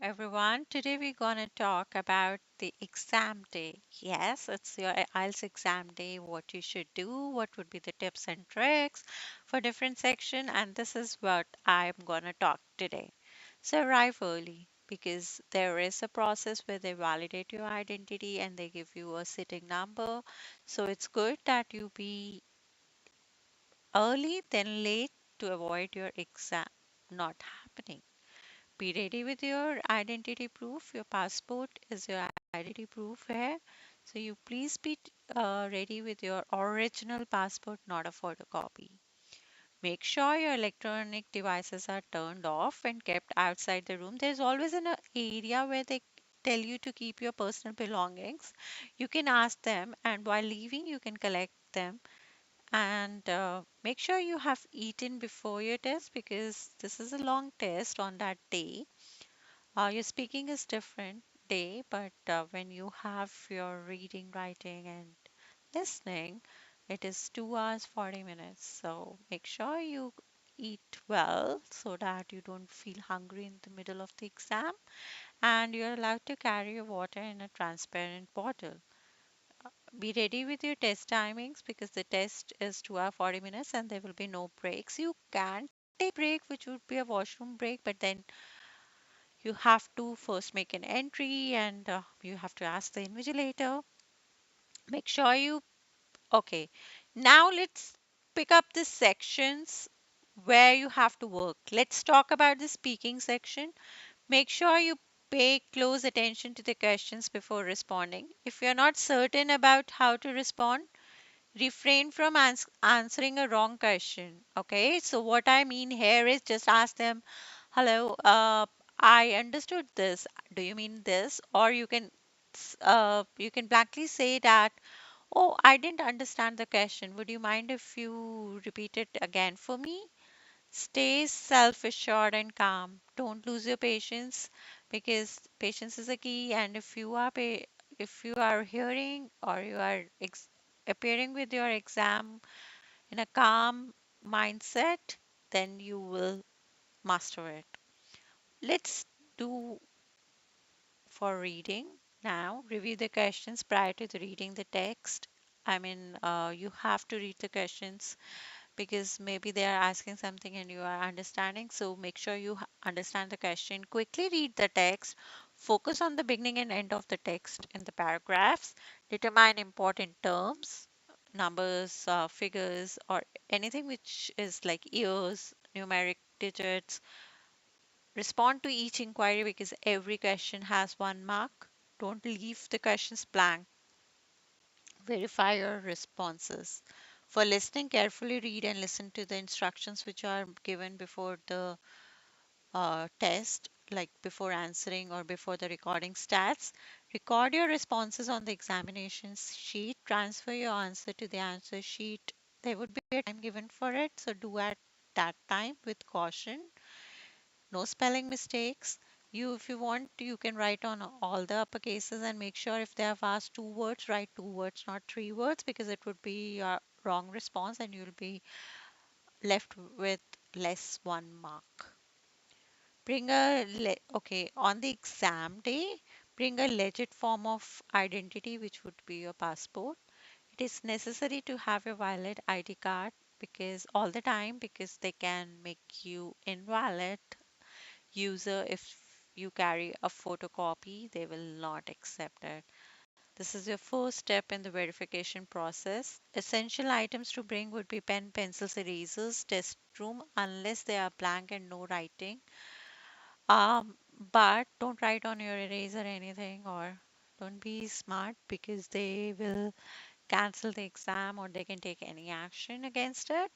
everyone. Today we're going to talk about the exam day. Yes, it's your IELTS exam day, what you should do, what would be the tips and tricks for different section, and this is what I'm going to talk today. So arrive early because there is a process where they validate your identity and they give you a sitting number. So it's good that you be early than late to avoid your exam not happening. Be ready with your identity proof. Your passport is your identity proof here. So you please be ready with your original passport, not a photocopy. Make sure your electronic devices are turned off and kept outside the room. There's always an area where they tell you to keep your personal belongings. You can ask them, and while leaving, you can collect them. And make sure you have eaten before your test because this is a long test on that day. Your speaking is different day, but when you have your reading, writing, and listening, it is 2 hours 40 minutes. So make sure you eat well so that you don't feel hungry in the middle of the exam. And you're allowed to carry your water in a transparent bottle. Be ready with your test timings because the test is 2 hour 40 minutes and there will be no breaks. You can take break, which would be a washroom break, but then you have to first make an entry and you have to ask the invigilator. Make sure you, okay. Now let's pick up the sections where you have to work. Let's talk about the speaking section. Make sure you pay close attention to the questions before responding. If you're not certain about how to respond, refrain from answering a wrong question. Okay, so what I mean here is just ask them, hello, I understood this. Do you mean this? Or you can blankly say that, oh, I didn't understand the question. Would you mind if you repeat it again for me? Stay self-assured and calm. Don't lose your patience because patience is a key. And if you are hearing or you are appearing with your exam in a calm mindset, then you will master it. Let's do for reading now. Review the questions prior to the reading the text. You have to read the questions because maybe they are asking something and you are understanding. So make sure you understand the question. Quickly read the text. Focus on the beginning and end of the text in the paragraphs. Determine important terms, numbers, figures, or anything which is like years, numeric digits. Respond to each inquiry because every question has 1 mark. Don't leave the questions blank. Verify your responses. For listening, carefully read and listen to the instructions which are given before the test, like before answering or before the recording starts. Record your responses on the examination sheet. Transfer your answer to the answer sheet. There would be a time given for it, so do at that time with caution. No spelling mistakes. If you want, you can write on all the upper cases and make sure if they have asked 2 words, write 2 words, not 3 words, because it would be a wrong response and you'll be left with less 1 mark. Okay, on the exam day, bring a legit form of identity, which would be your passport. It is necessary to have a valid ID card because all the time because they can make you invalid user if you carry a photocopy, they will not accept it. This is your first step in the verification process. Essential items to bring would be pen, pencils, erasers, test room, unless they are blank and no writing. But don't write on your eraser anything or don't be smart because they will cancel the exam or they can take any action against it.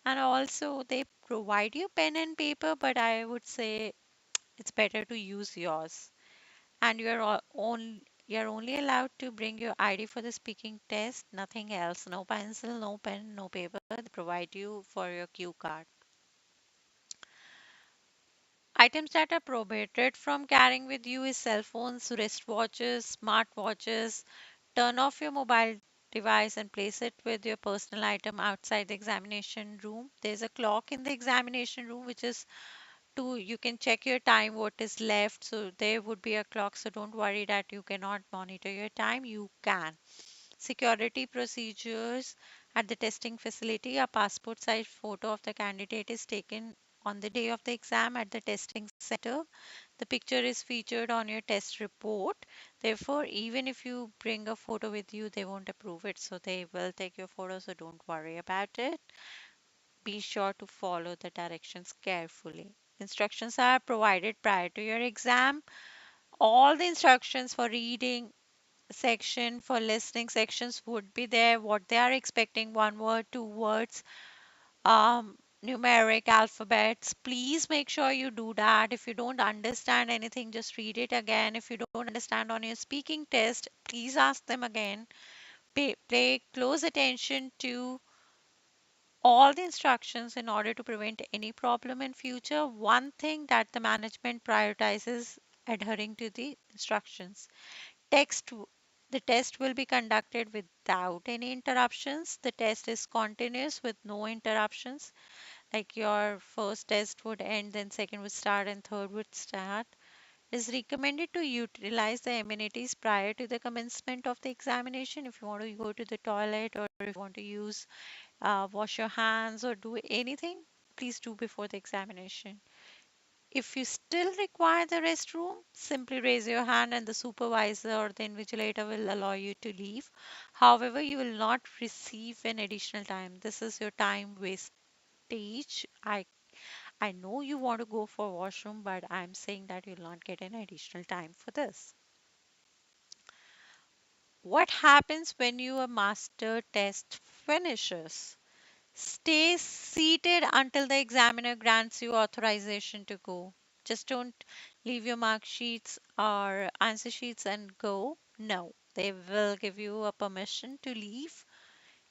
And also, they provide you pen and paper, but I would say it's better to use yours. And you're only allowed to bring your ID for the speaking test, nothing else. No pencil, no pen, no paper. They provide you for your cue card. Items that are prohibited from carrying with you is cell phones, wristwatches, smart watches. Turn off your mobile device and place it with your personal item outside the examination room. There's a clock in the examination room which is to, you can check your time, what is left. So there would be a clock. So don't worry that you cannot monitor your time. You can. Security procedures at the testing facility. A passport size photo of the candidate is taken on the day of the exam at the testing center. The picture is featured on your test report. Therefore, even if you bring a photo with you, they won't approve it. So they will take your photo. So don't worry about it. Be sure to follow the directions carefully. Instructions are provided prior to your exam. All the instructions for reading section, for listening sections would be there. What they are expecting, one word, two words, numeric alphabets. Please make sure you do that. If you don't understand anything, just read it again. If you don't understand on your speaking test, please ask them again. Pay close attention to all the instructions in order to prevent any problem in future. One thing that the management prioritizes adhering to the instructions. Text the test will be conducted without any interruptions. The test is continuous with no interruptions. Like your first test would end, then second would start, and third would start. It is recommended to utilize the amenities prior to the commencement of the examination. If you want to go to the toilet, or if you want to use wash your hands or do anything, please do before the examination. If you still require the restroom, simply raise your hand and the supervisor or the invigilator will allow you to leave. However, you will not receive an additional time. This is your time wastage. I know you want to go for washroom, but I'm saying that you'll not get an additional time for this. What happens when your master test finishes? Stay seated until the examiner grants you authorization to go. Just don't leave your mark sheets or answer sheets and go. No, they will give you a permission to leave.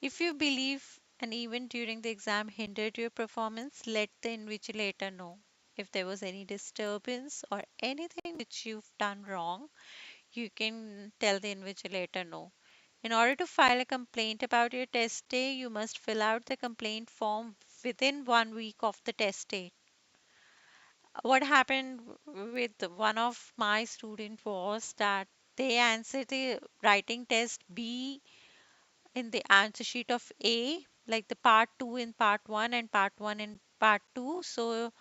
If you believe an event during the exam hindered your performance, let the invigilator know. If there was any disturbance or anything which you've done wrong, you can tell the invigilator no. In order to file a complaint about your test day, you must fill out the complaint form within 1 week of the test date. What happened with one of my student was that they answered the writing test B in the answer sheet of A, like the part 2 in part 1 and part 1 in part 2. So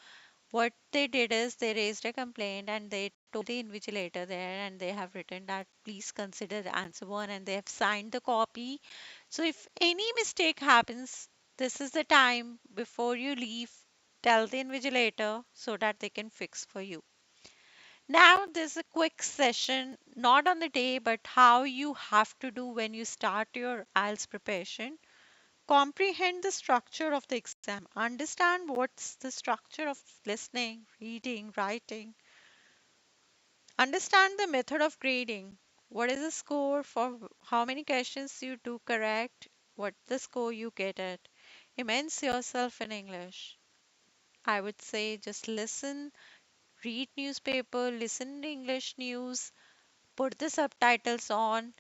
what they did is they raised a complaint and they told the invigilator there, and they have written that please consider the answer 1, and they have signed the copy. So if any mistake happens, this is the time before you leave. Tell the invigilator so that they can fix for you. Now, there's a quick session, not on the day, but how you have to do when you start your IELTS preparation. Comprehend the structure of the exam. Understand what's the structure of listening, reading, writing. Understand the method of grading. What is the score for how many questions you do correct? What the score you get it. Immerse yourself in English. I would say just listen, read newspaper, listen to English news, put the subtitles on,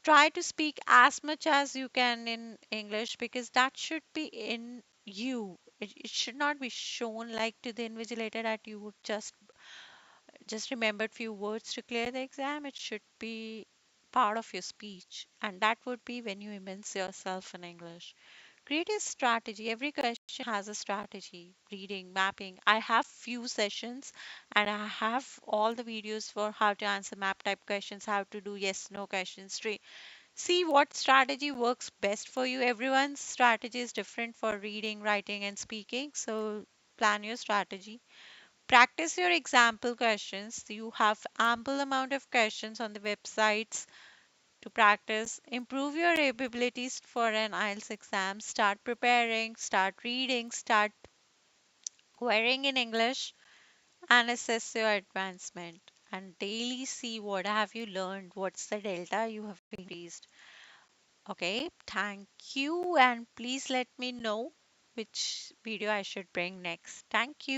try to speak as much as you can in English, because that should be in you. It should not be shown like to the invigilator that you would just remembered few words to clear the exam. It should be part of your speech, and that would be when you immerse yourself in English. Create a strategy. Every question has a strategy. Reading, mapping. I have few sessions and I have all the videos for how to answer map type questions, how to do yes no questions. See what strategy works best for you. Everyone's strategy is different for reading, writing, and speaking. So plan your strategy. Practice your example questions. You have ample amount of questions on the websites to practice. Improve your abilities for an IELTS exam. Start preparing, start reading, start querying in English, and assess your advancement. And daily see what have you learned, what's the delta you have increased. Okay, thank you, and please let me know which video I should bring next. Thank you.